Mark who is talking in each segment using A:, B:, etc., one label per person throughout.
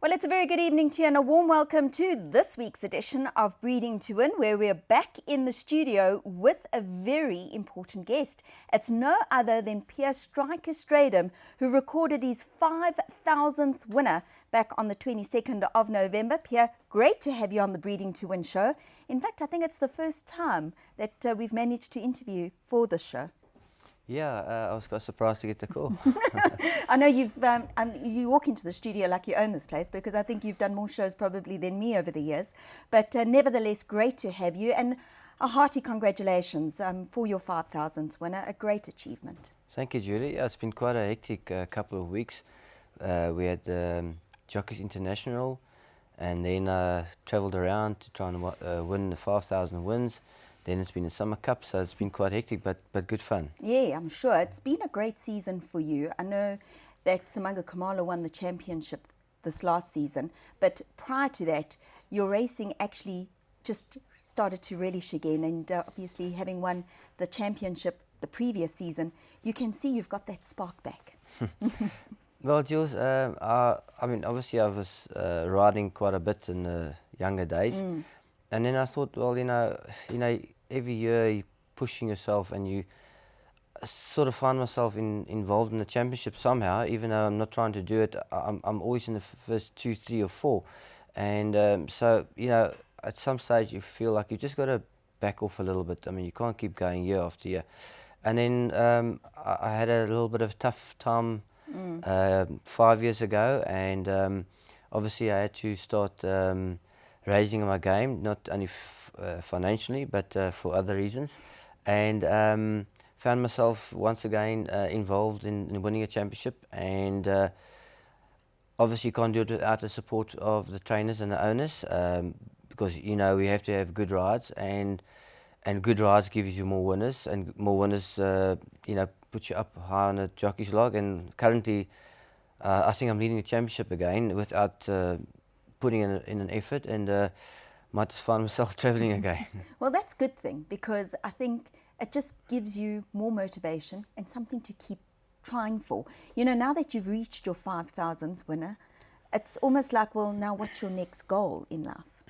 A: Well, it's a very good evening to you and a warm welcome to this week's edition of Breeding to Win, where we're back in the studio with a very important guest. It's no other than Pierre Striker Strydom, who recorded his 5,000th winner back on the 22nd of November. Pierre, great to have you on the Breeding to Win show. In fact, I think it's the first time that we've managed to interview for this show.
B: Yeah, I was quite surprised to get the call.
A: I know you walk into the studio like you own this place, because I think you've done more shows probably than me over the years. But nevertheless, great to have you, and a hearty congratulations for your 5,000th winner. A great achievement.
B: Thank you, Julie. Yeah, it's been quite a hectic couple of weeks. We had Jockeys International, and then travelled around to try and win the 5,000 wins. Then it's been a Summer Cup, so it's been quite hectic, but good fun.
A: Yeah, I'm sure. It's been a great season for you. I know that Simanga Khumalo won the championship this last season, but prior to that, your racing actually just started to relish again, and obviously having won the championship the previous season, you can see you've got that spark back.
B: Well, Jules, I mean, obviously I was riding quite a bit in the younger days, and then I thought, well, you know, every year you're pushing yourself, and you sort of find myself involved in the championship somehow, even though I'm not trying to do it. I'm always in the first 2, 3 or 4, and so, you know, at some stage you feel like you just got to back off a little bit. I mean, you can't keep going year after year. And then I had a little bit of a tough time 5 years ago, and obviously I had to start raising my game, not only financially, but for other reasons, and found myself once again involved in winning a championship, and obviously you can't do it without the support of the trainers and the owners, because, you know, we have to have good rides, and good rides gives you more winners, and more winners, you know, put you up high on the jockey's log. And currently, I think I'm leading the championship again without putting in an effort, and might just find myself travelling again.
A: Well, that's a good thing, because I think it just gives you more motivation and something to keep trying for. You know, now that you've reached your 5,000th winner, it's almost like, well, now what's your next goal in life?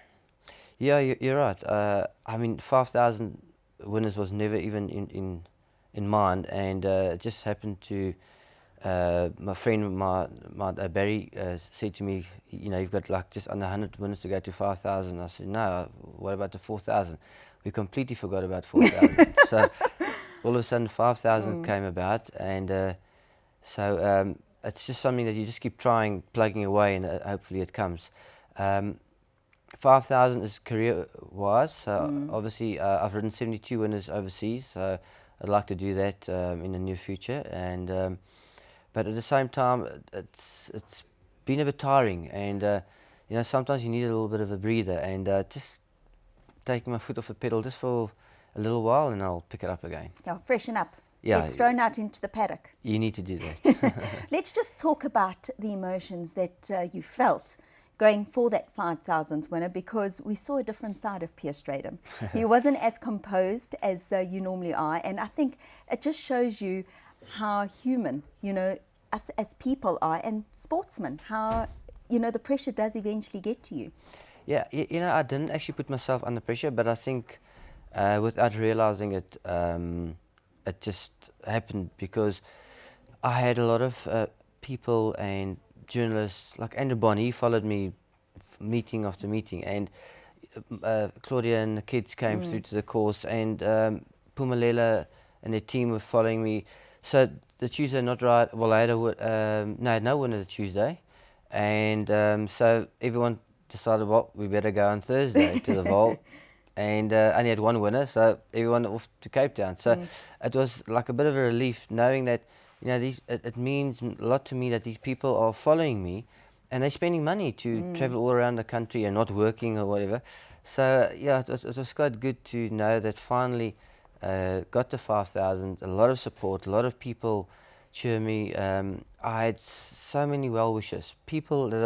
B: Yeah, you're right. I mean, 5,000 winners was never even in mind, and it just happened to. My friend, Barry, said to me, you know, you've got like just under 100 winners to go to 5,000. I said, no, what about the 4,000? We completely forgot about 4,000. So all of a sudden 5,000 came about, and so it's just something that you just keep trying, plugging away, and hopefully it comes. 5,000 is career-wise, so obviously I've ridden 72 winners overseas, so I'd like to do that in the near future, and but at the same time, it's been a bit tiring, and you know, sometimes you need a little bit of a breather, and just taking my foot off the pedal just for a little while, and I'll pick it up again.
A: Yeah, freshen up.
B: Yeah,
A: It's thrown out into the paddock.
B: You need to do that.
A: Let's just talk about the emotions that you felt going for that 5,000th winner, because we saw a different side of Pierre Strydom. He wasn't as composed as you normally are, and I think it just shows you how human, you know, us as people are, and sportsmen, how, you know, the pressure does eventually get to you.
B: Yeah, you know, I didn't actually put myself under pressure, but I think without realizing it, it just happened because I had a lot of people and journalists, like Andrew Bonney, he followed me meeting after meeting, and Claudia and the kids came through to the course, and Pumalela and their team were following me. So the Tuesday not right, well, I had no winner the Tuesday, and so everyone decided, well, we better go on Thursday to the vault, and only had one winner, so everyone off to Cape Town. So it was like a bit of a relief knowing that, you know, it means a lot to me that these people are following me, and they're spending money to travel all around the country and not working or whatever. So yeah, it was quite good to know that finally got to 5,000. A lot of support, a lot of people cheer me. I had so many well wishers, people that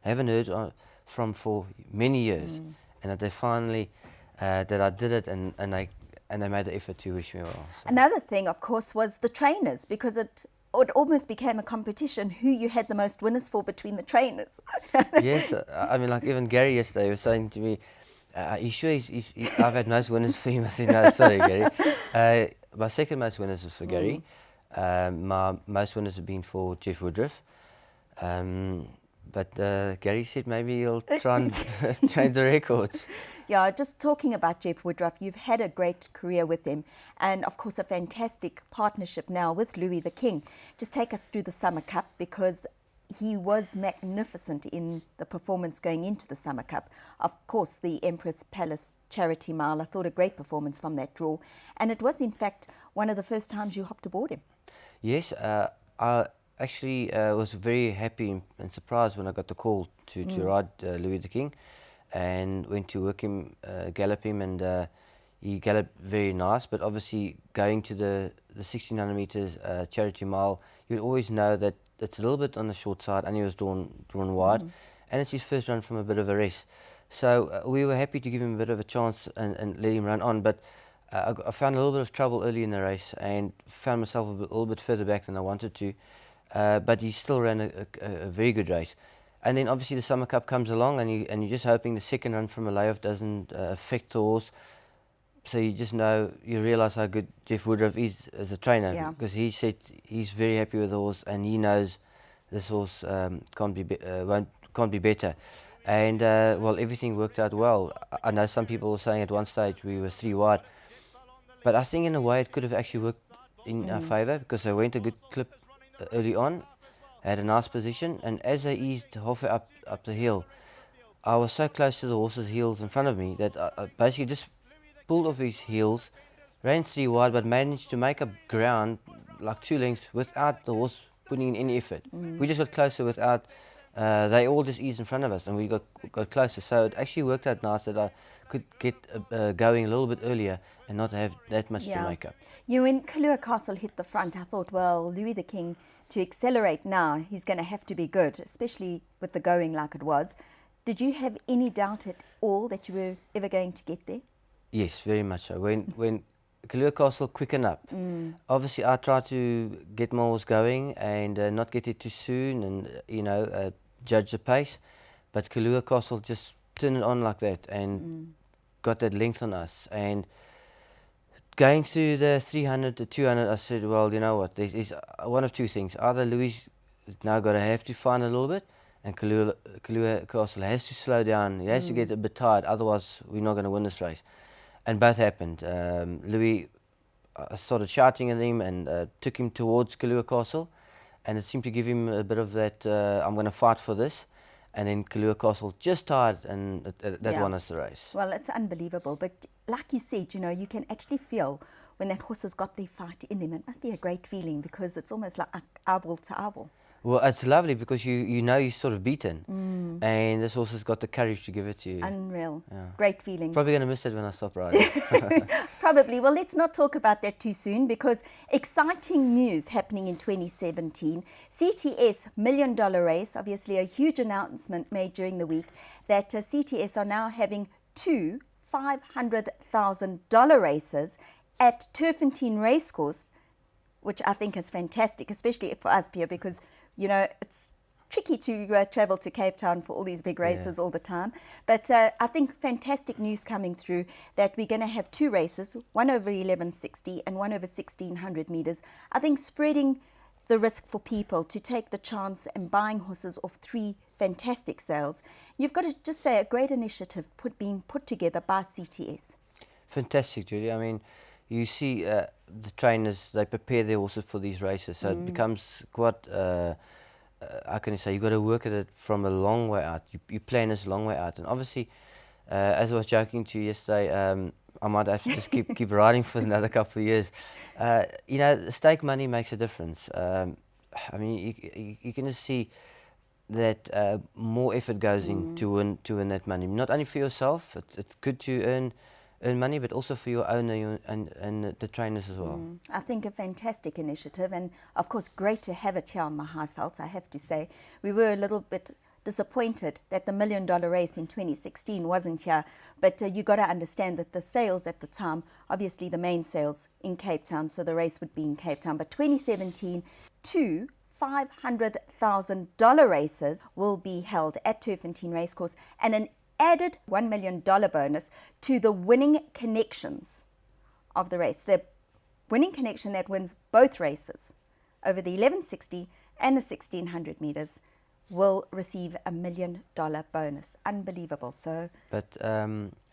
B: I haven't heard from for many years, and that they finally that I did it, and they made the effort to wish me well. So.
A: Another thing, of course, was the trainers, because it it almost became a competition who you had the most winners for between the trainers.
B: Yes, I mean, like even Gary yesterday was saying to me, "Are you sure I've had most winners for him?" I said, "No, sorry, Gary. My second most winners was for Gary. My most winners have been for Jeff Woodruff. But Gary said maybe he'll try and change the records."
A: Yeah, just talking about Jeff Woodruff, you've had a great career with him and, of course, a fantastic partnership now with Louis the King. Just take us through the Summer Cup, because he was magnificent in the performance going into the Summer Cup. Of course, the Empress Palace Charity Mile, I thought a great performance from that draw. And it was, in fact, one of the first times you hopped aboard him.
B: Yes, I actually was very happy and surprised when I got the call to ride Louis the King, and went to work him, gallop him, and he galloped very nice. But obviously, going to the 1600 meters charity mile, you'd always know that it's a little bit on the short side, and he was drawn wide, and it's his first run from a bit of a race. So we were happy to give him a bit of a chance and let him run on. But I found a little bit of trouble early in the race and found myself a little bit further back than I wanted to. But he still ran a very good race. And then obviously the Summer Cup comes along, and you're just hoping the second run from a layoff doesn't affect the horse. So you just know, you realise how good Jeff Woodruff is as a trainer, because he said he's very happy with the horse, and he knows this horse can't be better. And well, everything worked out well. I know some people were saying at one stage we were 3 wide, but I think in a way it could have actually worked in our favour, because they went a good clip early on, had a nice position, and as they eased halfway up the hill, I was so close to the horse's heels in front of me that I basically just pulled off his heels, ran 3 wide, but managed to make up ground like 2 lengths without the horse putting in any effort. We just got closer without, they all just eased in front of us, and we got closer. So it actually worked out nice that I could get going a little bit earlier and not have that much to make up.
A: You know, when Kalua Castle hit the front, I thought, well, Louis the King, to accelerate now, he's going to have to be good, especially with the going like it was. Did you have any doubt at all that you were ever going to get there?
B: Yes, very much so. When Kalua Castle quickened up, obviously I tried to get my horse going and not get it too soon, and judge the pace. But Kalua Castle just turned it on like that and got that length on us. And going through the 300 to 200, I said, well, you know what, there's one of two things. Either Louis is now got to have to find a little bit, and Kalua Castle has to slow down. He has to get a bit tired, otherwise we're not going to win this race. And both happened. Louis, I started shouting at him and took him towards Kalua Castle, and it seemed to give him a bit of that, I'm going to fight for this. And then Kalua Castle just tired, and that won us the race.
A: Well, it's unbelievable. But like you said, you can actually feel when that horse has got their fight in them. It must be a great feeling, because it's almost like eyeball to eyeball.
B: Well, it's lovely, because you know you're sort of beaten, and this horse has got the courage to give it to you.
A: Unreal. Yeah. Great feeling.
B: Probably going to miss it when I stop riding.
A: Probably. Well, let's not talk about that too soon, because exciting news happening in 2017. CTS $1 million race, obviously a huge announcement made during the week that CTS are now having 2 $500,000 races at Turfentine Racecourse, which I think is fantastic, especially for us, Pierre, because it's tricky to travel to Cape Town for all these big races all the time. But I think fantastic news coming through that we're going to have 2 races, one over 1160 and one over 1600 meters. I think spreading the risk for people to take the chance and buying horses off 3 fantastic sales. You've got to just say a great initiative being put together by CTS.
B: Fantastic, Julie. I mean, you see the trainers, they prepare their horses for these races, so it becomes quite, how can I say, you've got to work at it from a long way out. You plan this a long way out. And obviously, as I was joking to you yesterday, I might have to just keep riding for another couple of years. The stake money makes a difference. I mean, you can just see that more effort goes in to win that money. Not only for yourself, it's good to earn money, but also for your owner and the trainers as well.
A: I think a fantastic initiative, and of course great to have it here on the Highveld. I have to say, we were a little bit disappointed that the $1 million race in 2016 wasn't here. But you got to understand that the sales at the time, obviously the main sales in Cape Town, so the race would be in Cape Town. But 2017, two $500,000 races will be held at Turffontein Racecourse, and an added $1 million bonus to the winning connections of the race. The winning connection that wins both races over the 1160 and the 1600 meters will receive a $1 million bonus. Unbelievable. So,
B: but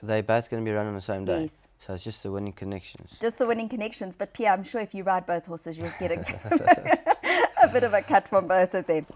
B: they're both going to be run on the same day.
A: Yes.
B: So it's just the winning connections.
A: Just the winning connections. But Pierre, I'm sure if you ride both horses, you'll get a bit of a cut from both of them.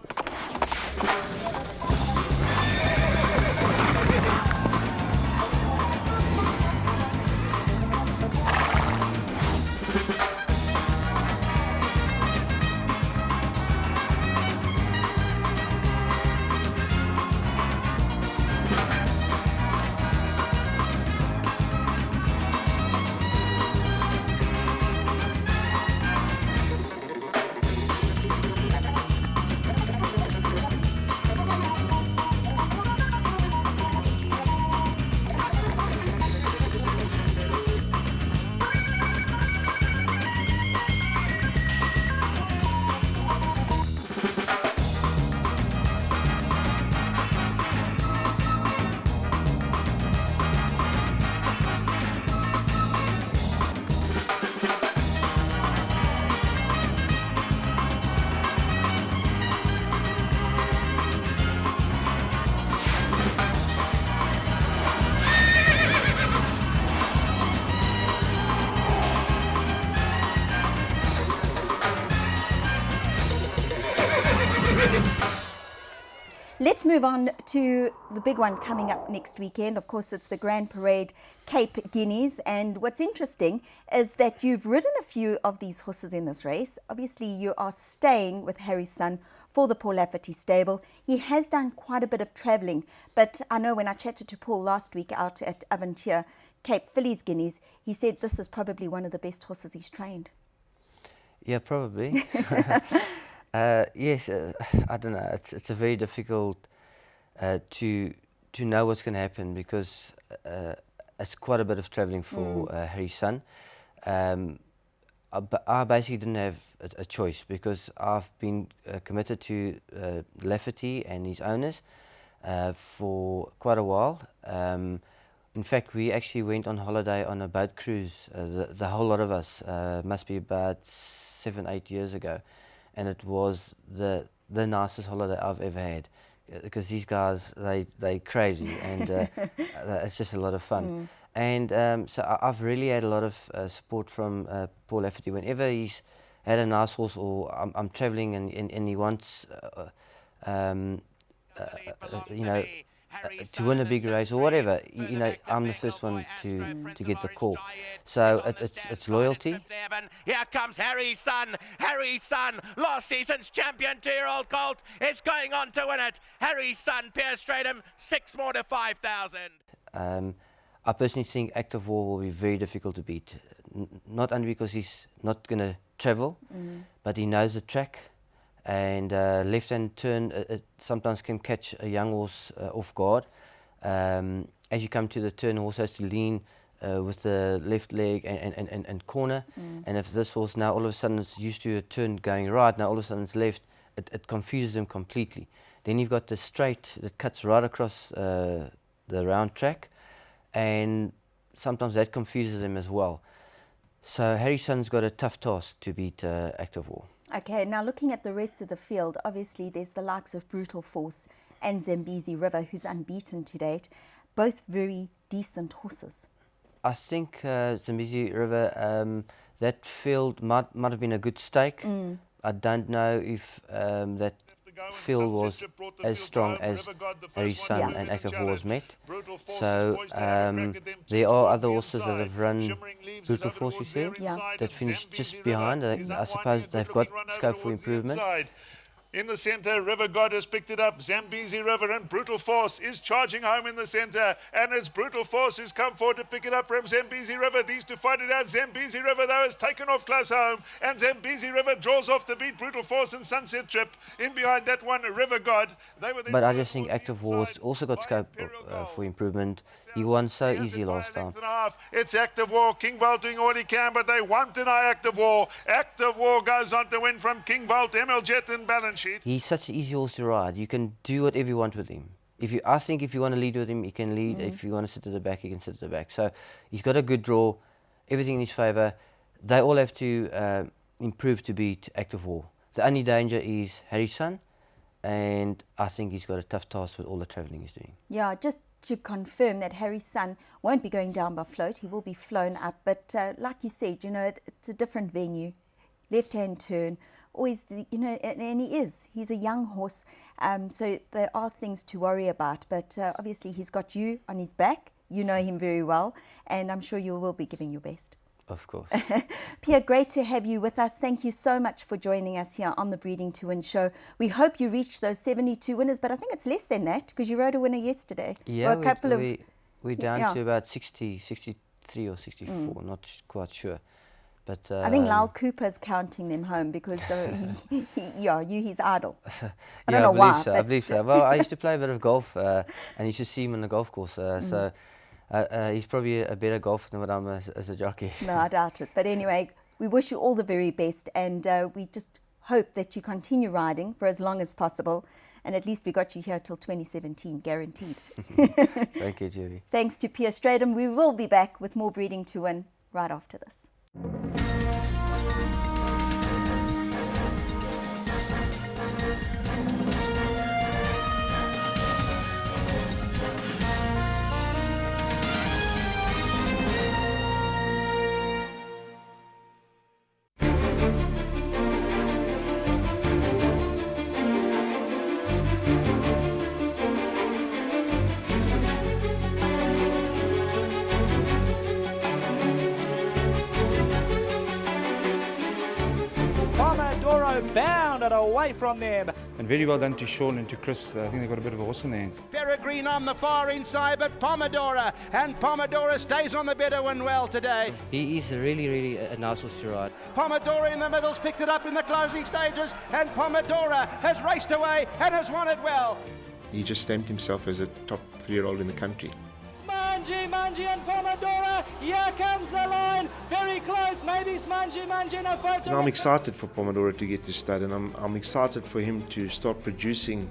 A: Let's move on to the big one coming up next weekend. Of course, it's the Grand Parade Cape Guineas. And what's interesting is that you've ridden a few of these horses in this race. Obviously, you are staying with Harry's Son for the Paul Lafferty stable. He has done quite a bit of travelling, but I know when I chatted to Paul last week out at Aventure Cape Fillies Guineas, he said this is probably one of the best horses he's trained.
B: Yeah, probably. Yes, I don't know. It's a very difficult to know what's going to happen because it's quite a bit of travelling for Harry's Son. I basically didn't have a choice because I've been committed to Lafferty and his owners for quite a while. In fact, we actually went on holiday on a boat cruise, the whole lot of us, must be about 7-8 years ago. And it was the nicest holiday I've ever had because these guys, they're crazy and it's just a lot of fun. And so I've really had a lot of support from Paul Lafferty. Whenever he's had a nice horse or I'm travelling and he wants, you know, to win a big race or whatever, you know, I'm the first one to get the call. So it's loyalty.
C: Here comes Harry's Son. Harry's Son, last season's champion, 2-year-old colt, is going on to win it. Harry's Son, Pierce Stratham, 6 more to 5,000.
B: I personally think Active War will be very difficult to beat. Not only because he's not going to travel, but he knows the track. And left-hand turn sometimes can catch a young horse off guard. As you come to the turn, the horse has to lean with the left leg and corner. And if this horse now all of a sudden is used to a turn going right, now all of a sudden it's left, it confuses him completely. Then you've got the straight that cuts right across the round track, and sometimes that confuses them as well. So Harry's Son's got a tough task to beat Active War.
A: Okay, now looking at the rest of the field, obviously there's the likes of Brutal Force and Zambezi River, who's unbeaten to date. Both very decent horses.
B: I think Zambezi River, that field might have been a good stake. I don't know if that field was as strong as Harry's Son and Active War was met. So there are other horses that have run Brutal Force, you said, that finished just behind. I suppose they've got scope for improvement.
D: In the centre, River God has picked it up. Zambezi River and Brutal Force is charging home in the centre. And it's Brutal Force who's come forward to pick it up from Zambezi River. These two fight it out. Zambezi River, though, has taken off close home. And Zambezi River draws off to beat Brutal Force and Sunset Trip. In behind that one, River God.
B: But I just think Active War's also got scope for improvement. He won so easy last time.
D: It's Active War. King Volt doing all he can, but they won't deny Active War. Active War goes on to win from King Volt, ML Jet and balance sheet.
B: He's such an easy horse to ride. You can do whatever you want with him. I think if you want to lead with him, he can lead. If you want to sit at the back, he can sit at the back. So he's got a good draw, everything in his favour. They all have to improve to beat Active War. The only danger is Harry's son, and I think he's got a tough task with all the travelling he's doing.
A: Yeah, just to confirm that Harry's son won't be going down by float. He will be flown up. But like you said, you know, it's a different venue. Left-hand turn. Always, you know, and he is. He's a young horse. So there are things to worry about. But obviously he's got you on his back. You know him very well. And I'm sure you will be giving your best.
B: Of course.
A: Pierre, great to have you with us. Thank you so much for joining us here on the Breeding to Win show. We hope you reach those 72 winners, but I think it's less than that because you rode a winner yesterday.
B: Yeah,
A: or
B: we're down to about 60, 63 or 64, not quite sure. But
A: I think Lyle Cooper's counting them home because he's idle. I don't know why.
B: I believe so. Well, I used to play a bit of golf and you should see him on the golf course. So he's probably a better golfer than what I'm as a jockey.
A: No, I doubt it. But anyway, we wish you all the very best and we just hope that you continue riding for as long as possible. And at least we got you here till 2017, guaranteed.
B: Thank you, Judy.
A: Thanks to Pierre Strydom. We will be back with more Breeding to Win right after this.
E: Bounded away from them.
F: And very well done to Sean and to Chris. I think they've got a bit of a horse in their hands.
E: Peregrine on the far inside, but Pomodora. And Pomodora stays on the better one well today.
B: He is really a nice horse to ride.
E: Pomodora in the middle's picked it up in the closing stages. And Pomodora has raced away and has won it well.
G: He just stamped himself as a top 3-year-old in the country.
E: Smanji and Pomodora, here comes the line, very close, maybe Smanji in a photo.
G: And I'm excited for Pomodora to get to stud, and I'm excited for him to start producing.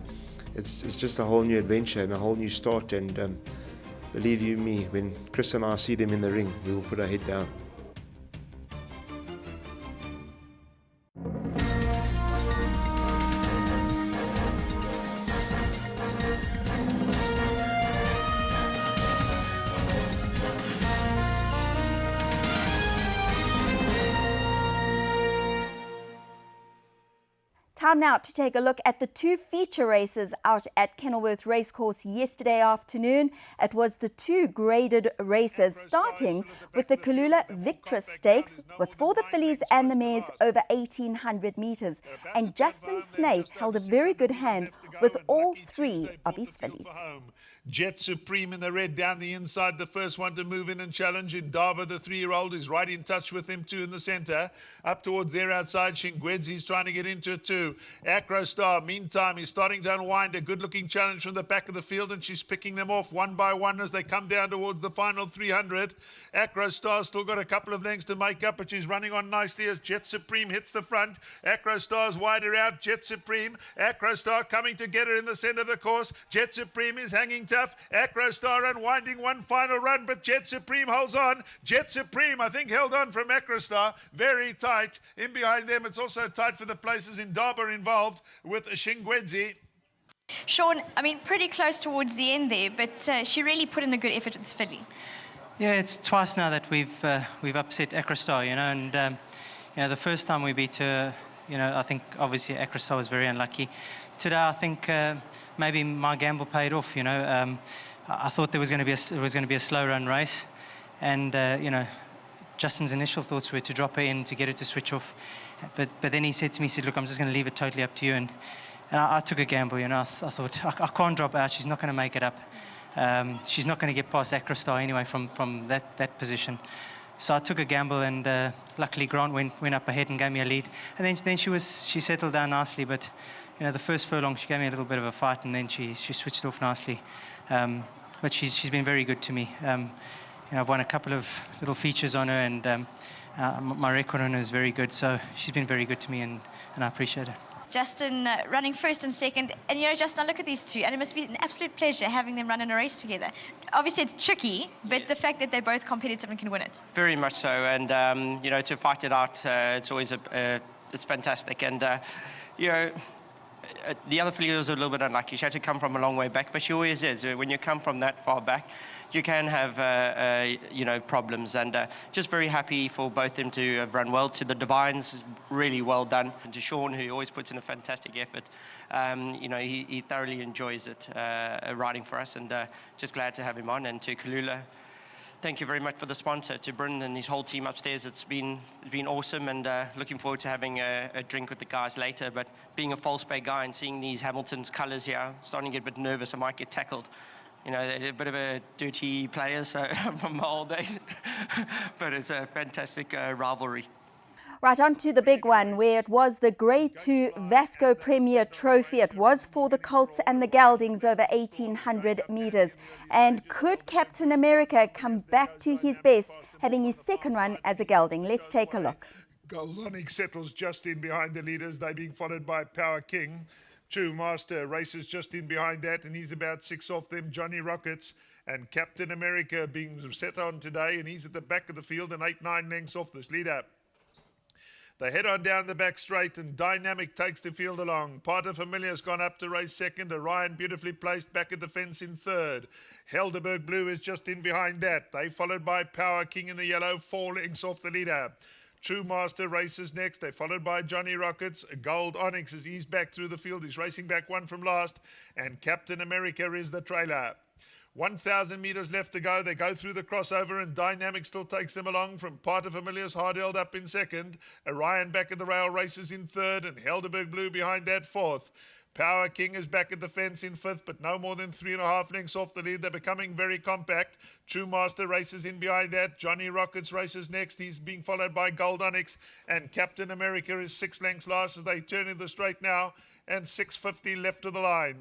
G: It's just a whole new adventure and a whole new start, and believe you me, when Chris and I see them in the ring, we will put our head down.
A: Time now to take a look at the two feature races out at Kenilworth Racecourse yesterday afternoon. It was the two graded races, starting with the Kalula Victress Stakes, was for the fillies and the mares over 1,800 metres. And Justin Snaith held a very good hand with all three of his fillies.
D: Jet Supreme in the red down the inside, the first one to move in and challenge. Indaba, the 3-year-old, is right in touch with him too in the centre. Up towards there outside, Shingwedzi's trying to get into it too. Acrostar, meantime, is starting to unwind. A good-looking challenge from the back of the field, and she's picking them off one by one as they come down towards the final 300. Acrostar's still got a couple of lengths to make up, but she's running on nicely as Jet Supreme hits the front. Acrostar's wider out. Jet Supreme. Acrostar coming to get her in the centre of the course. Jet Supreme is hanging tough. Acrostar unwinding one final run, but Jet Supreme holds on. Jet Supreme, I think, held on from Acrostar. Very tight. In behind them, it's also tight for the places. Indaba involved with Shingwedzi.
H: Sean, I mean, pretty close towards the end there, but she really put in a good effort with this filly.
I: Yeah, it's twice now that we've upset Acrostar, you know, and you know, the first time we beat her, you know, I think obviously Acrostar was very unlucky. Today, I think maybe my gamble paid off. You know, I thought there was going to be a slow run race, and you know, Justin's initial thoughts were to drop her in to get her to switch off, but then he said to me, he said, "Look, I'm just going to leave it totally up to you." I took a gamble, you know. I thought, I can't drop out. She's not going to make it up. She's not going to get past Acrostar anyway from that position. So I took a gamble, and luckily Grant went up ahead and gave me a lead. And then she settled down nicely, but you know, the first furlong she gave me a little bit of a fight, and then she switched off nicely. But she's been very good to me. You know, I've won a couple of little features on her, and my record on her is very good. So she's been very good to me, and I appreciate it.
H: Justin running first and second. And, you know, Justin, look at these two. And it must be an absolute pleasure having them run in a race together. Obviously, it's tricky, but the fact that they're both competitive and can win it.
J: Very much so. And, you know, to fight it out, it's always it's fantastic. And, you know, the other filly was a little bit unlucky. She had to come from a long way back, but she always is. When you come from that far back, you can have, you know, problems. And just very happy for both them to have run well. To the Divines, really well done. And to Sean, who always puts in a fantastic effort. You know, he thoroughly enjoys it, riding for us, and just glad to have him on. And to Kalula, thank you very much for the sponsor. To Bryn and his whole team upstairs, it's been awesome, and looking forward to having a drink with the guys later. But being a False Bay guy and seeing these Hamilton's colours here, I'm starting to get a bit nervous. I might get tackled. You know, they're a bit of a dirty player, so from my old days. But it's a fantastic rivalry.
A: Right, on to the big one, where it was the Grade 2 Vasco Premier Trophy. It was for the Colts and the Geldings over 1,800 metres. And could Captain America come back to his best, having his second run as a gelding? Let's take a look.
D: Goldonic settles just in behind the leaders. They're being followed by Power King. True Master races just in behind that, and he's about 6 off them. Johnny Rockets and Captain America being set on today, and he's at the back of the field and 8-9 lengths off this leader. They head on down the back straight, and Dynamic takes the field along. Pater Familiar's gone up to race second. Orion beautifully placed back at the fence in third. Helderberg Blue is just in behind that. They followed by Power King in the yellow, 4 lengths off the leader. True Master races next. They're followed by Johnny Rockets. Gold Onyx as he's back through the field. He's racing back one from last. And Captain America is the trailer. 1,000 metres left to go. They go through the crossover, and Dynamic still takes them along from Pater Familiar's hard held up in second. Orion back at the rail races in third, and Helderberg Blue behind that fourth. Power King is back at the fence in fifth, but no more than 3.5 lengths off the lead. They're becoming very compact. True Master races in behind that. Johnny Rockets races next. He's being followed by Gold Onyx, and Captain America is 6 lengths last as they turn in the straight now, and 6:50 left of the line.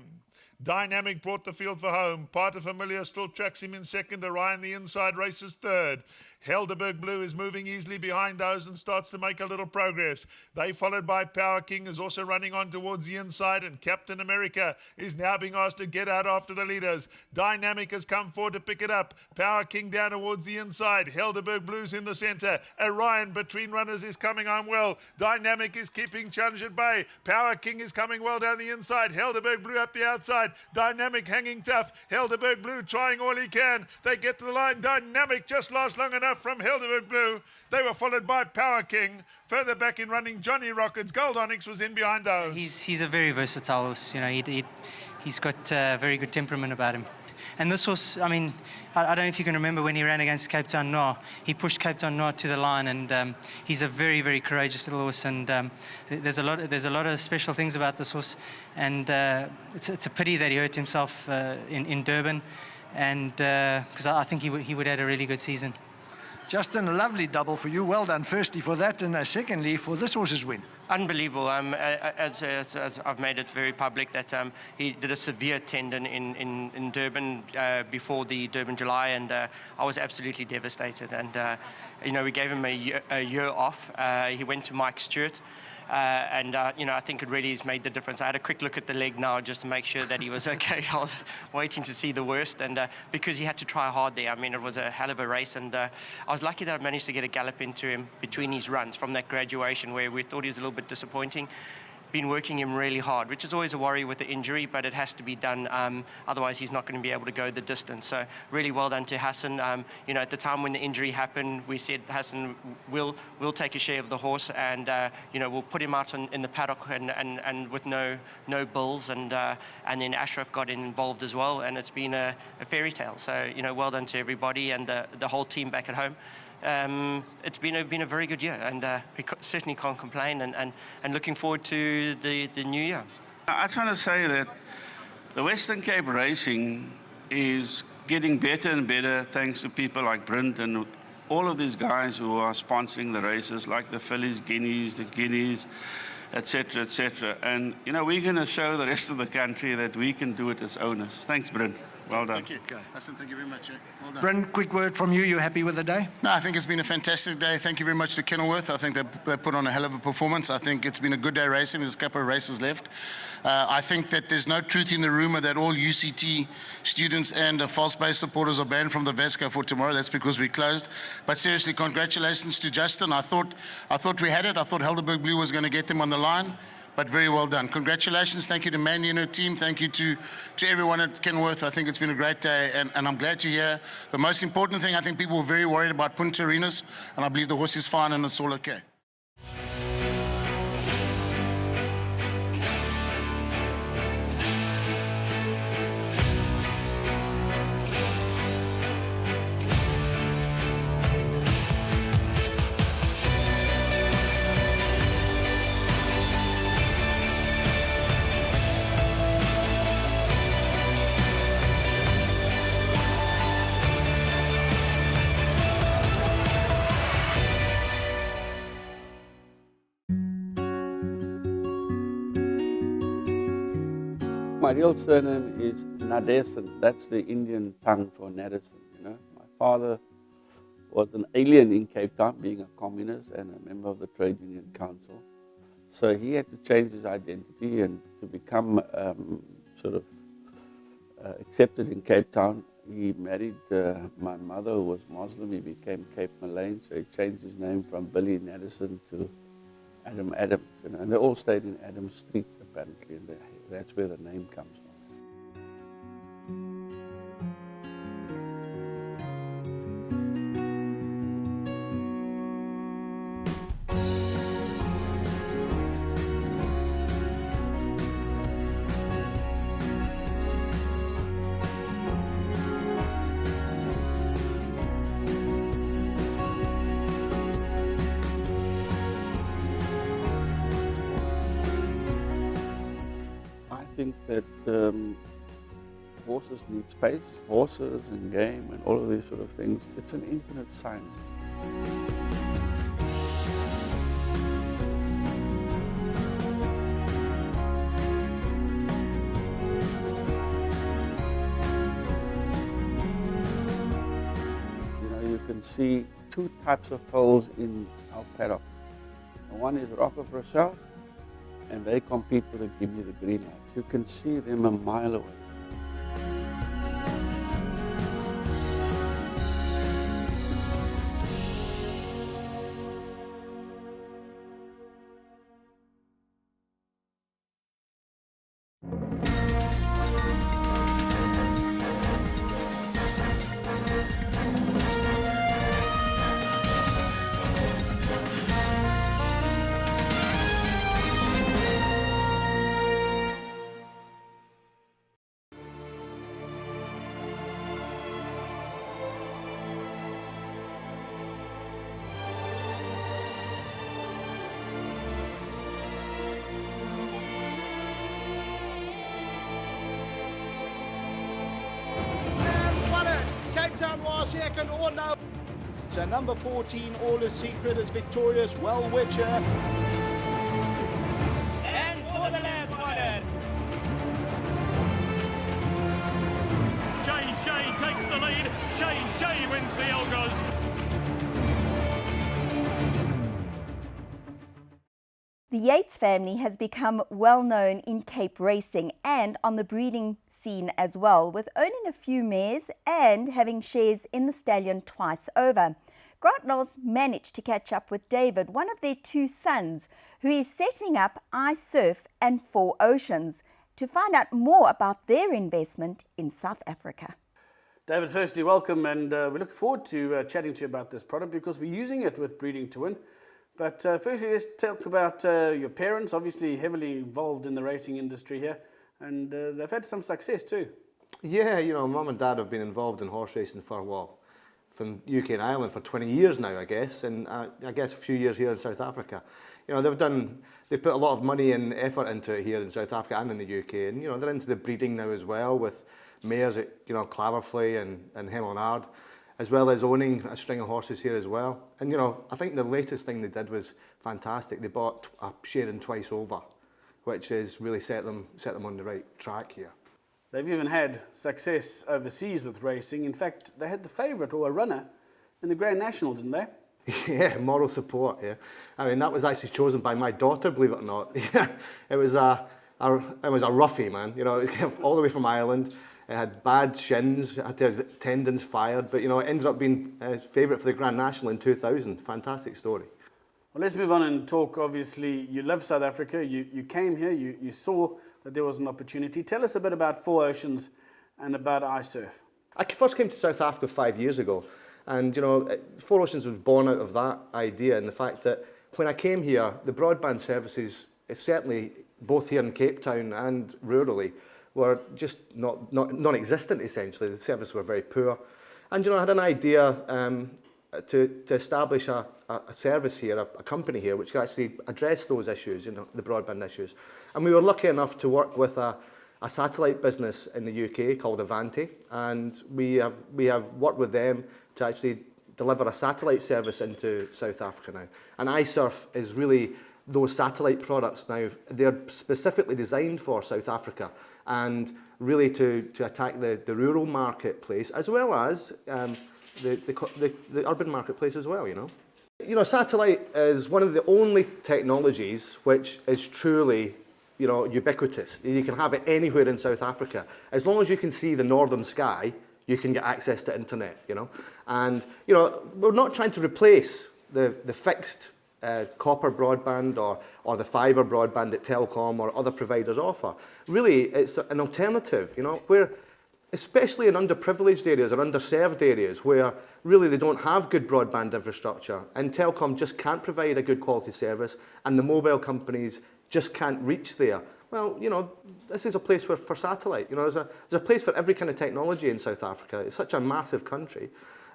D: Dynamic brought the field for home. Pater Familiar still tracks him in second. Orion the inside races third. Helderberg Blue is moving easily behind those and starts to make a little progress. They followed by Power King, who's also running on towards the inside, and Captain America is now being asked to get out after the leaders. Dynamic has come forward to pick it up. Power King down towards the inside. Helderberg Blue's in the centre. Orion between runners is coming on well. Dynamic is keeping challenge at bay. Power King is coming well down the inside. Helderberg Blue up the outside. Dynamic hanging tough. Helderberg Blue trying all he can. They get to the line. Dynamic just lost long enough from Helderberg Blue. They were followed by Power King. Further back in running, Johnny Rockets. Gold Onyx was in behind those.
I: He's a very versatile horse. You know, he's got very good temperament about him. And this horse, I mean, I don't know if you can remember when he ran against Cape Town Noir. He pushed Cape Town Noir to the line, and he's a very, very courageous little horse. And there's a lot of special things about this horse. And it's a pity that he hurt himself in Durban, and because I think he would have had a really good season.
K: Justin, a lovely double for you. Well done, firstly, for that, and secondly, for this horse's win.
J: Unbelievable. As I've made it very public that he did a severe tendon in Durban before the Durban July, and I was absolutely devastated. And you know, we gave him a year off. He went to Mike Stewart. And you know, I think it really has made the difference. I had a quick look at the leg now just to make sure that he was okay. I was waiting to see the worst, and because he had to try hard there. I mean, it was a hell of a race, and I was lucky that I managed to get a gallop into him between his runs from that graduation where we thought he was a little bit disappointing. Been working him really hard, which is always a worry with the injury, but it has to be done. Otherwise, he's not going to be able to go the distance. So really well done to Hassan. You know, at the time when the injury happened, we said, Hassan, we'll take a share of the horse, and you know, we'll put him out in the paddock and with no bills, and then Ashraf got involved as well, and it's been a fairy tale. So you know, well done to everybody and the whole team back at home. It's been a very good year, and we certainly can't complain, and looking forward to the new year.
L: I just want to say that the Western Cape racing is getting better and better thanks to people like Brent and all of these guys who are sponsoring the races, like the Phillies, Guineas, the Guineas, etc., etc. And, you know, we're going to show the rest of the country that we can do it as owners. Thanks, Brent. Well done.
M: Thank you. Okay. Hassan, thank you very much. Well done.
K: Brent, quick word from you. You happy with the day?
M: No, I think it's been a fantastic day. Thank you very much to Kenilworth. I think they put on a hell of a performance. I think it's been a good day racing. There's a couple of races left. I think that there's no truth in the rumor that all UCT students and false base supporters are banned from the Vasco for tomorrow. That's because we closed. But seriously, congratulations to Justin. I thought we had it. I thought Helderberg Blue was going to get them on the line. But very well done. Congratulations. Thank you to Mandy and her team. Thank you to everyone at Kenilworth. I think it's been a great day, and I'm glad to hear. The most important thing, I think people were very worried about Punta Arenas, and I believe the horse is fine and it's all okay.
N: My real surname is Nadesan. That's the Indian tongue for Nadesan, you know. My father was an alien in Cape Town, being a communist and a member of the Trade Union Council. So he had to change his identity and to become accepted in Cape Town. He married my mother, who was Muslim. He became Cape Malayan, so he changed his name from Billy Nadesan to Adam Adams. You know, and they all stayed in Adams Street, apparently, and that's where the name comes from. I think that horses need space, horses and game and all of these sort of things. It's an infinite science. You know, you can see two types of foals in our paddock. One is Rock of Rochelle, and they compete for the Give Me the Green Light. You can see them a mile away.
O: Second or no. So number 14, All Is Secret, is victorious. Well Witcher.
E: And for the lads won it.
P: Shay takes the lead. Shay wins the Elgos.
A: The Yates family has become well known in Cape racing and on the breeding scene as well, with owning a few mares and having shares in the stallion twice over. Grant Knowles managed to catch up with David, one of their two sons, who is setting up iSurf and Four Oceans, to find out more about their investment in South Africa.
Q: David, firstly, welcome, and we look forward to chatting to you about this product because we're using it with Breeding to Win. But firstly, let's talk about your parents, obviously heavily involved in the racing industry here. And they've had some success too.
R: Yeah, you know, Mum and Dad have been involved in horse racing for, well, from UK and Ireland for 20 years now, I guess, and I guess a few years here in South Africa. You know, they've done they've put a lot of money and effort into it here in South Africa and in the UK, and they're into the breeding now as well with mares at Claverfley and Hemonard, as well as owning a string of horses here as well. And I think the latest thing they did was fantastic. They bought a share in Twice Over, which has really set them on the right track here.
Q: They've even had success overseas with racing. In fact, they had the favourite or a runner in the Grand National, didn't they?
R: Yeah, moral support. Yeah, I mean that was actually chosen by my daughter, believe it or not. It was a roughie, man. It was all the way from Ireland. It had bad shins, it had his tendons fired, but it ended up being favourite for the Grand National in 2000. Fantastic story.
Q: Well, let's move on and talk. Obviously, you love South Africa. You came here. You saw that there was an opportunity. Tell us a bit about Four Oceans and about iSurf.
R: I first came to South Africa 5 years ago, and Four Oceans was born out of that idea and the fact that when I came here, the broadband services, certainly both here in Cape Town and rurally, were just non-existent essentially. The services were very poor, and I had an idea to establish a service here, a company here, which could actually address those issues, the broadband issues. And we were lucky enough to work with a satellite business in the UK called Avanti, and we have worked with them to actually deliver a satellite service into South Africa now. And iSurf is really those satellite products now. They're specifically designed for South Africa and really to attack the rural marketplace as well as the urban marketplace as well. Satellite is one of the only technologies which is truly ubiquitous. You can have it anywhere in South Africa. As long as you can see the northern sky, you can get access to internet, And, we're not trying to replace the fixed copper broadband or the fibre broadband that Telkom or other providers offer. Really, it's an alternative, where, especially in underprivileged areas or underserved areas where really they don't have good broadband infrastructure and Telkom just can't provide a good quality service and the mobile companies just can't reach there. Well, this is a place for satellite. There's a place for every kind of technology in South Africa. It's such a massive country.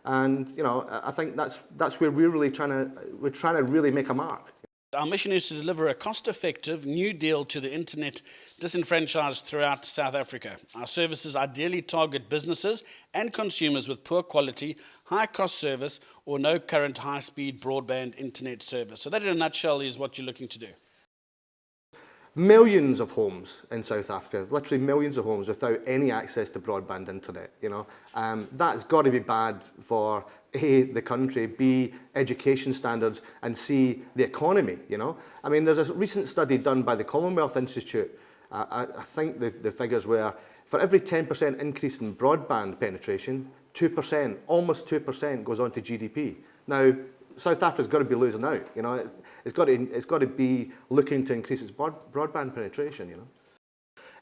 R: And, I think that's where we're trying to really make a mark.
Q: Our mission is to deliver a cost-effective new deal to the internet disenfranchised throughout South Africa. Our services ideally target businesses and consumers with poor quality, high-cost service or no current high-speed broadband internet service. So that in a nutshell is what you're looking to do.
R: Millions of homes in South Africa, literally millions of homes without any access to broadband internet, That's got to be bad for A, the country, B, education standards, and C, the economy, I mean, there's a recent study done by the Commonwealth Institute. I think the figures were, for every 10% increase in broadband penetration, 2%, almost 2% goes on to GDP. Now, South Africa's got to be losing out, It's got to be looking to increase its broadband penetration,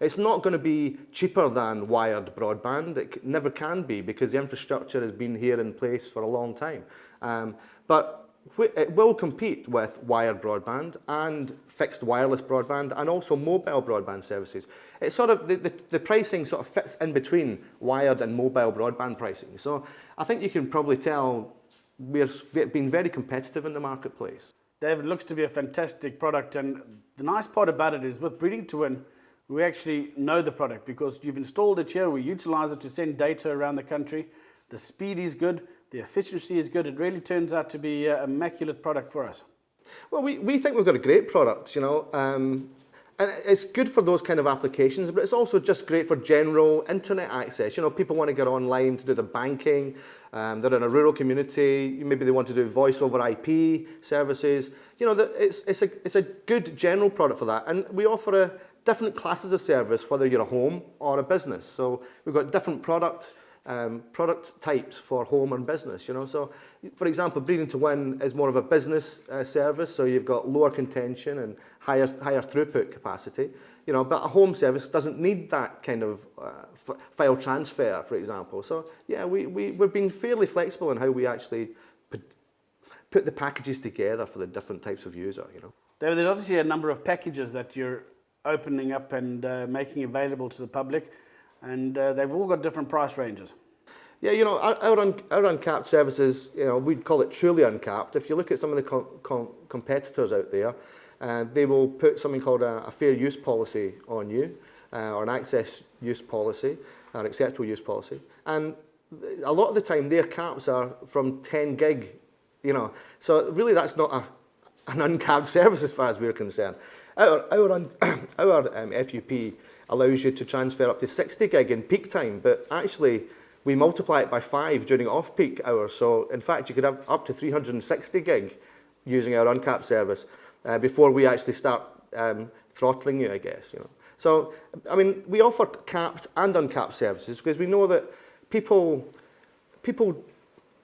R: It's not going to be cheaper than wired broadband. It never can be because the infrastructure has been here in place for a long time. But it will compete with wired broadband and fixed wireless broadband and also mobile broadband services. It's sort of, the pricing sort of fits in between wired and mobile broadband pricing. So I think you can probably tell we're being very competitive in the marketplace.
Q: David, looks to be a fantastic product, and the nice part about it is with Breeding to Win, we actually know the product because you've installed it here, we utilize it to send data around the country. The speed is good, the efficiency is good. It really turns out to be an immaculate product for us.
R: Well, we think we've got a great product, and it's good for those kind of applications, but it's also just great for general internet access. People want to get online to do their banking. They're in a rural community. Maybe they want to do voice over IP services. It's a good general product for that. And we offer different classes of service, whether you're a home or a business. So we've got different product types for home and business. So, for example, Breeding to Win is more of a business service. So you've got lower contention and higher throughput capacity. But a home service doesn't need that kind of file transfer, for example. So, yeah, we've been fairly flexible in how we actually put the packages together for the different types of user,
Q: David, there's obviously a number of packages that you're opening up and making available to the public, and they've all got different price ranges.
R: Yeah, our uncapped services, we'd call it truly uncapped. If you look at some of the competitors out there, they will put something called a fair use policy on you, or an access use policy, or acceptable use policy. And a lot of the time their caps are from 10 gig, you know. So really that's not an uncapped service as far as we're concerned. Our FUP allows you to transfer up to 60 gig in peak time, but actually we multiply it by 5 during off-peak hours. So in fact, you could have up to 360 gig using our uncapped service before we actually start throttling you, I guess. You know. So, I mean, we offer capped and uncapped services because we know that people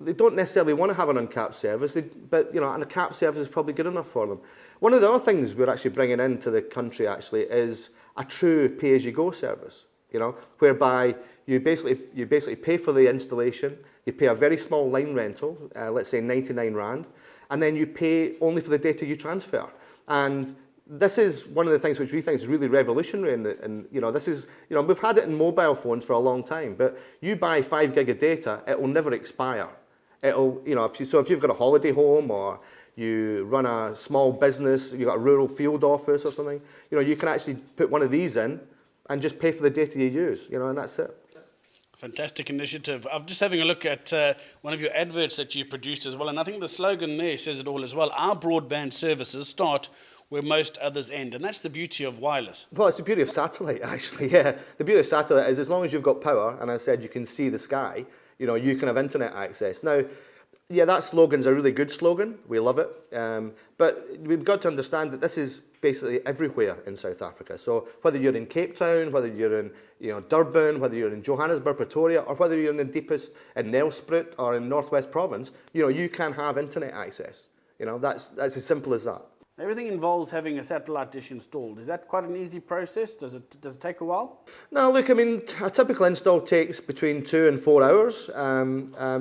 R: they don't necessarily want to have an uncapped service, but you know, and a capped service is probably good enough for them. One of the other things we're actually bringing into the country actually is a true pay-as-you-go service. You know, whereby you basically pay for the installation, you pay a very small line rental, let's say 99 Rand, and then you pay only for the data you transfer. And this is one of the things which we think is really revolutionary, and you know, this is, you know, we've had it in mobile phones for a long time, but you buy 5 gig of data, it will never expire. It'll, you know, if you've got a holiday home or you run a small business, you've got a rural field office or something, you know, you can actually put one of these in and just pay for the data you use, you know, and that's it.
Q: Fantastic initiative. I'm just having a look at one of your adverts that you produced as well, and I think the slogan there says it all as well. Our broadband services start where most others end, and that's the beauty of wireless.
R: Well, it's the beauty of satellite, actually, yeah. The beauty of satellite is as long as you've got power, and as I said, you can see the sky, you know, you can have internet access. Now, yeah, that slogan's a really good slogan. We love it. But we've got to understand that this is basically everywhere in South Africa. So whether you're in Cape Town, whether you're in, you know, Durban, whether you're in Johannesburg, Pretoria, or whether you're in the deepest in Nelspruit or in Northwest Province, you know, you can have internet access. You know, that's as simple as that.
Q: Everything involves having a satellite dish installed. Is that quite an easy process? Does it take a while?
R: No, look, I mean, a typical install takes between 2 and 4 hours.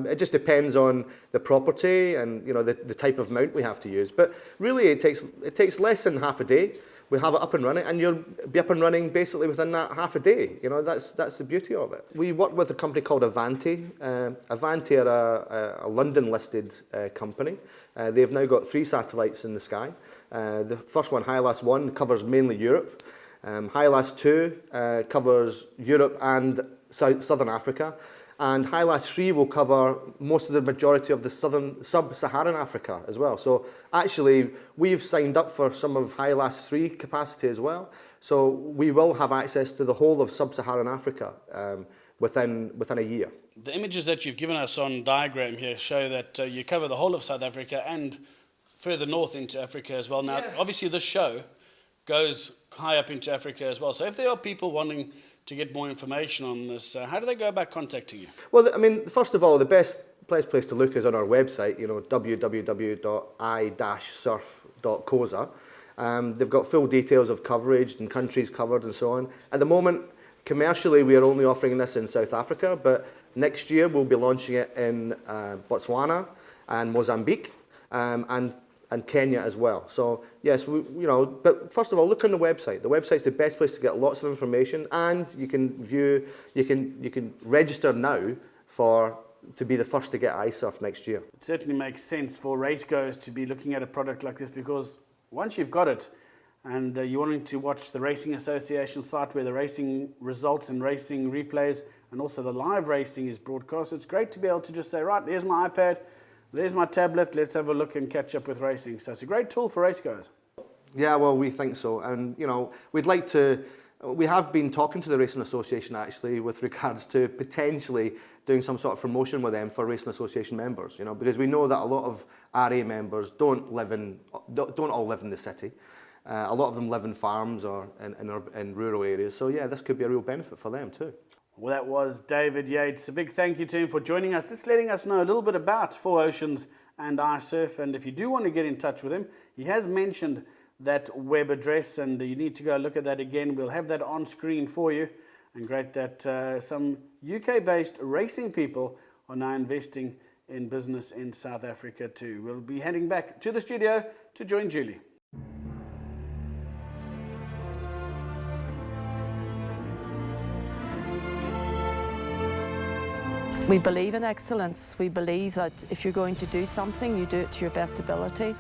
R: It just depends on the property and, you know, the type of mount we have to use. But really, it takes less than half a day. We have it up and running, and you'll be up and running basically within that half a day. You know, that's the beauty of it. We work with a company called Avanti. Avanti are a London-listed company. They've now got 3 satellites in the sky. The first one, HiLAS 1, covers mainly Europe. HiLAS 2 covers Europe and Southern Africa. And HiLAS 3 will cover most of the majority of the sub-Saharan Africa as well. So actually, we've signed up for some of HiLAS 3 capacity as well. So we will have access to the whole of sub-Saharan Africa within a year.
Q: The images that you've given us on diagram here show that you cover the whole of South Africa and further north into Africa as well. Now, yeah. Obviously this show goes high up into Africa as well. So if there are people wanting to get more information on this, how do they go about contacting you? Well,
R: I mean, first of all, the best place to look is on our website, you know, www.i-surf.coza. They've got full details of coverage and countries covered and so on. At the moment, commercially, we are only offering this in South Africa, but next year we'll be launching it in Botswana and Mozambique and Kenya as well. So yes, you know, but first of all, look on the website. The website's the best place to get lots of information, and you can register now to be the first to get iSurf next year.
Q: It certainly makes sense for racegoers to be looking at a product like this, because once you've got it and you're wanting to watch the Racing Association site where the racing results and racing replays and also the live racing is broadcast, it's great to be able to just say, right, there's my iPad, there's my tablet, let's have a look and catch up with racing. So it's a great tool for racegoers.
R: Yeah, well, we think so. And, you know, we have been talking to the Racing Association, actually, with regards to potentially doing some sort of promotion with them for Racing Association members, you know, because we know that a lot of RA members don't all live in the city. A lot of them live in farms or in rural areas. So, yeah, this could be a real benefit for them too.
Q: Well, that was David Yates. A big thank you to him for joining us, just letting us know a little bit about 4Oceans and iSurf. And if you do want to get in touch with him, he has mentioned that web address, and you need to go look at that again. We'll have that on screen for you. And great that some UK-based racing people are now investing in business in South Africa too. We'll be heading back to the studio to join Julie.
S: We believe in excellence. We believe that if you're going to do something, you do it to your best ability.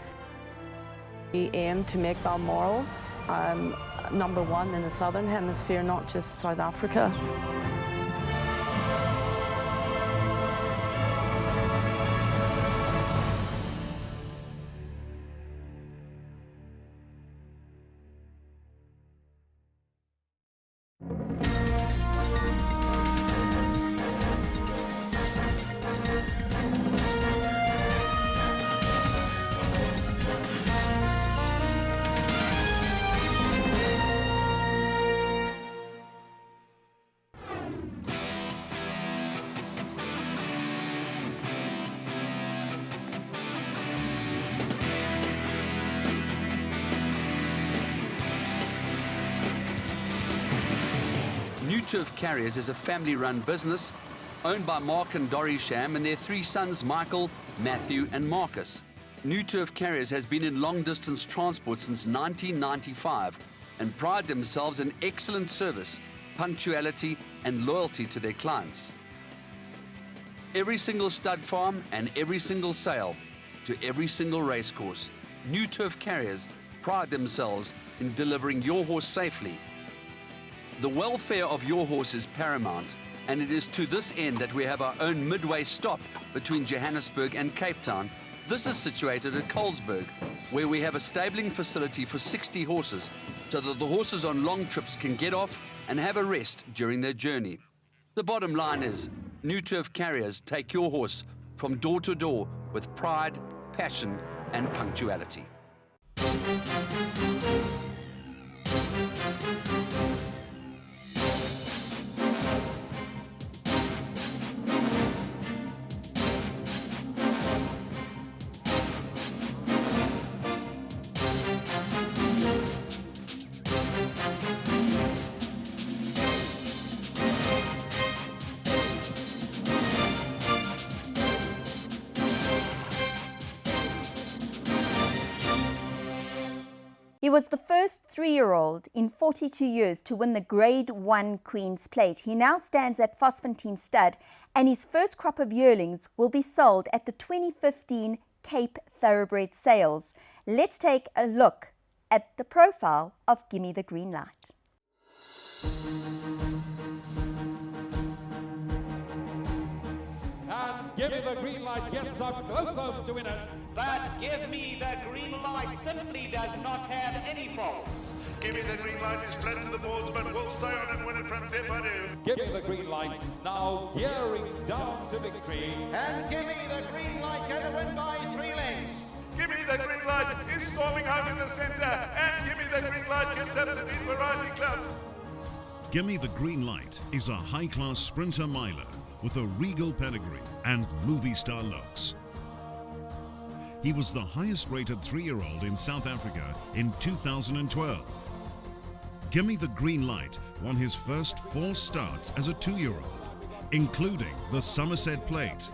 S: We aim to make Balmoral #1 in the Southern Hemisphere, not just South Africa.
T: New Turf Carriers is a family-run business owned by Mark and Dorrie Sham and their 3 sons, Michael, Matthew and Marcus. New Turf Carriers has been in long-distance transport since 1995 and pride themselves in excellent service, punctuality and loyalty to their clients. Every single stud farm and every single sale to every single racecourse, New Turf Carriers pride themselves in delivering your horse safely. The welfare of your horse is paramount, and it is to this end that we have our own midway stop between Johannesburg and Cape Town. This is situated at Colesberg, where we have a stabling facility for 60 horses, so that the horses on long trips can get off and have a rest during their journey. The bottom line is, New Turf Carriers take your horse from door to door with pride, passion and punctuality.
A: He was the first 3-year-old in 42 years to win the Grade 1 Queen's Plate. He now stands at Vosfontein Stud, and his first crop of yearlings will be sold at the 2015 Cape Thoroughbred Sales. Let's take a look at the profile of Gimme the Green Light.
P: And Gimme the Green Light gets up close home to win it.
U: But Give Me the Green Light simply does not have any faults.
D: Give Me the Green Light is flat to the boards, but will stay on and win it from Depardieu.
P: Give Me the Green Light, now gearing down to victory.
U: And Give Me the Green Light going to win by 3 lengths.
D: Give Me the Green Light is storming home in the centre, and Give Me the Green Light gets up to beat Variety Club.
V: Gimme the Green Light is a high-class sprinter miler with a regal pedigree and movie star looks. He was the highest-rated 3-year-old in South Africa in 2012. Gimme the Green Light won his first 4 starts as a 2-year-old, including the Somerset Plate,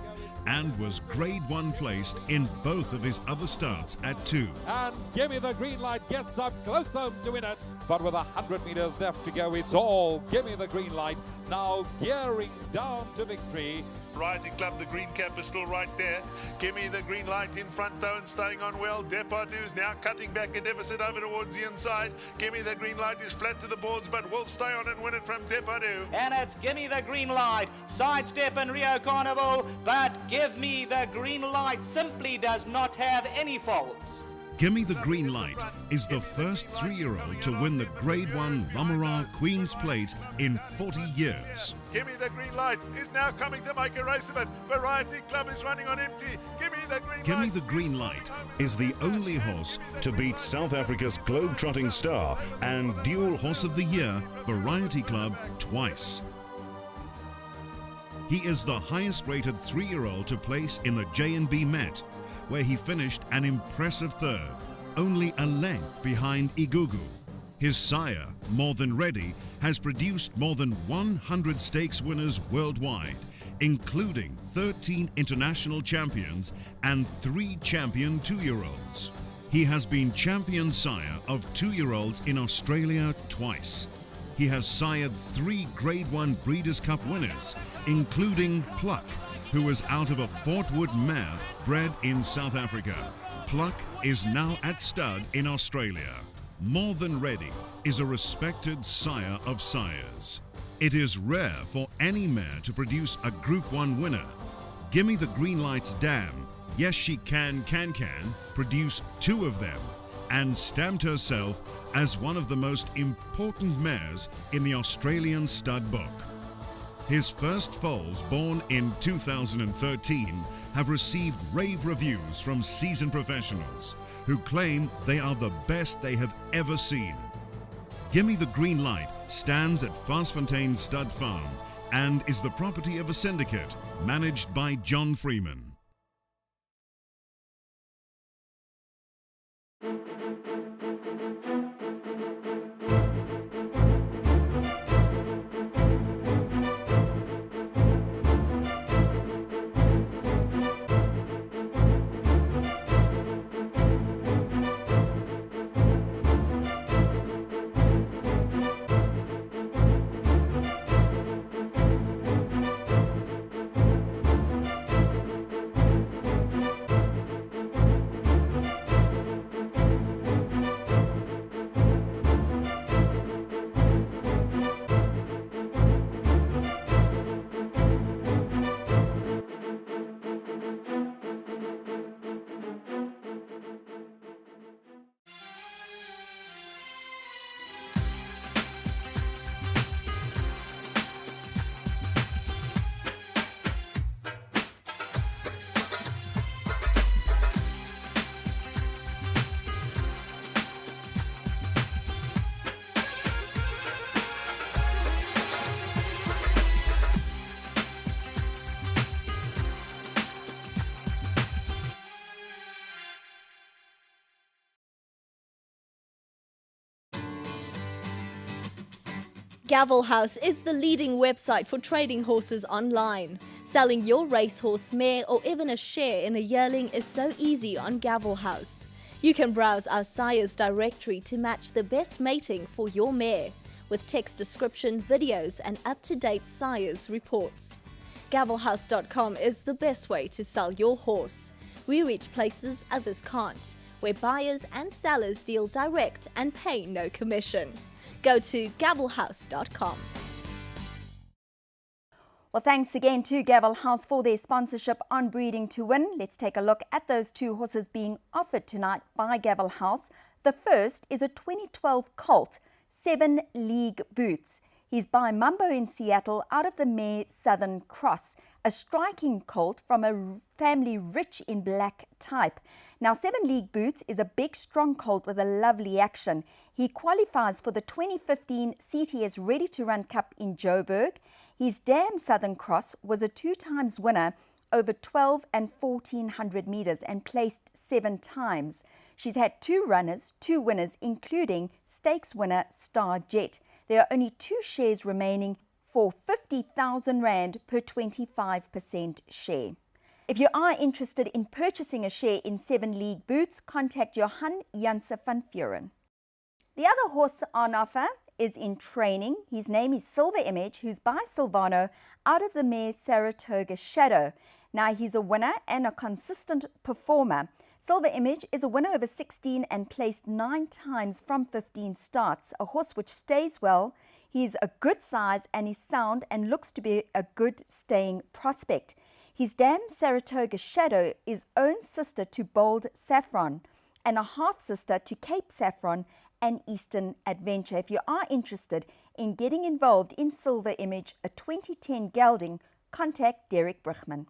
V: and was Grade 1 placed in both of his other starts at 2.
P: And Gimme the Green Light gets up close home to win it, but with 100 metres left to go, it's all Gimme the Green Light, now gearing down to victory.
D: Variety Club, the green cap is still right there. Give Me the Green Light in front though and staying on well. Depardieu is now cutting back a deficit over towards the inside. Give Me the Green Light is flat to the boards, but will stay on and win it from Depardieu.
U: And it's Give Me the Green Light, sidestep in Rio Carnival, but Give Me the Green Light simply does not have any faults.
V: Gimme the Green Light is the first 3-year-old to win the Grade 1 Lamara Queen's Plate in 40 years.
D: Give Me the Green Light is now coming to make a race of it. Variety Club is running on empty. Give Me the Green Light.
V: Gimme the Green Light is the only horse to beat South Africa's globe-trotting star and dual Horse of the Year Variety Club twice. He is the highest-rated 3-year-old to place in the J&B Met, where he finished an impressive 3rd, only a length behind Igugu. His sire, More Than Ready, has produced more than 100 stakes winners worldwide, including 13 international champions and 3 champion 2-year-olds. He has been champion sire of 2-year-olds in Australia twice. He has sired 3 Grade 1 Breeders' Cup winners, including Pluck, who was out of a Fort Wood mare bred in South Africa. Pluck is now at stud in Australia. More Than Ready is a respected sire of sires. It is rare for any mare to produce a Group 1 winner. Gimme the Green Light's dam, Yes She Can, produced 2 of them and stamped herself as one of the most important mares in the Australian stud book. His first foals, born in 2013, have received rave reviews from seasoned professionals who claim they are the best they have ever seen. Gimme the Green Light stands at Fastfontein Stud Farm and is the property of a syndicate managed by John Freeman.
C: Gavel House is the leading website for trading horses online. Selling your racehorse, mare or even a share in a yearling is so easy on Gavel House. You can browse our sires directory to match the best mating for your mare, with text description, videos and up-to-date sires reports. Gavelhouse.com is the best way to sell your horse. We reach places others can't, where buyers and sellers deal direct and pay no commission. Go to gavelhouse.com.
A: Well, thanks again to Gavel House for their sponsorship on Breeding to Win. Let's take a look at those 2 horses being offered tonight by Gavel House. The first is a 2012 colt, 7 League Boots. He's by Mumbo in Seattle out of the mare Southern Cross, a striking colt from a family rich in black type. Now, 7 League Boots is a big, strong colt with a lovely action. He qualifies for the 2015 CTS Ready to Run Cup in Joburg. His dam Southern Cross was a 2-times winner over 12 and 1400 meters and placed 7 times. She's had 2 runners, 2 winners, including stakes winner Star Jet. There are only 2 shares remaining for 50,000 Rand per 25% share. If you are interested in purchasing a share in 7 League Boots, contact Johan Janse van Vuren. The other horse on offer is in training. His name is Silver Image, who's by Silvano out of the mare Saratoga Shadow. Now, he's a winner and a consistent performer. Silver Image is a winner over 16 and placed 9 times from 15 starts. A horse which stays well. He's a good size and is sound and looks to be a good staying prospect. His dam Saratoga Shadow is own sister to Bold Saffron and a half sister to Cape Saffron and Eastern Adventure. If you are interested in getting involved in Silver Image, a 2010 gelding, contact Derek Brichman.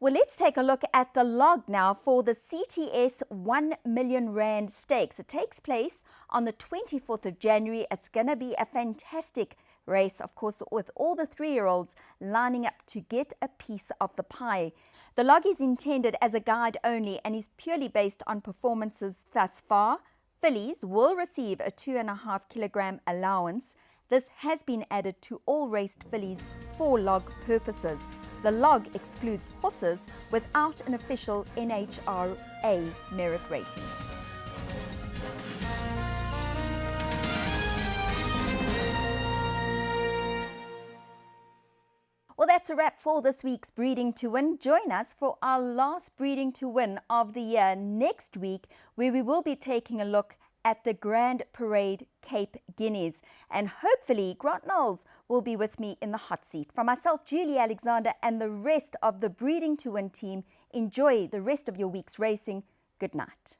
A: Well, let's take a look at the log now for the CTS 1 million Rand Stakes. It takes place on the 24th of January. It's going to be a fantastic race, of course, with all the 3-year-olds lining up to get a piece of the pie. The log is intended as a guide only and is purely based on performances thus far. Fillies will receive a 2.5 kilogram allowance. This has been added to all raced fillies for log purposes. The log excludes horses without an official NHRA merit rating. Well, that's a wrap for this week's Breeding to Win. Join us for our last Breeding to Win of the year next week, where we will be taking a look at the Grand Parade Cape Guineas. And hopefully Grant Knowles will be with me in the hot seat. From myself, Julie Alexander, and the rest of the Breeding to Win team, enjoy the rest of your week's racing. Good night.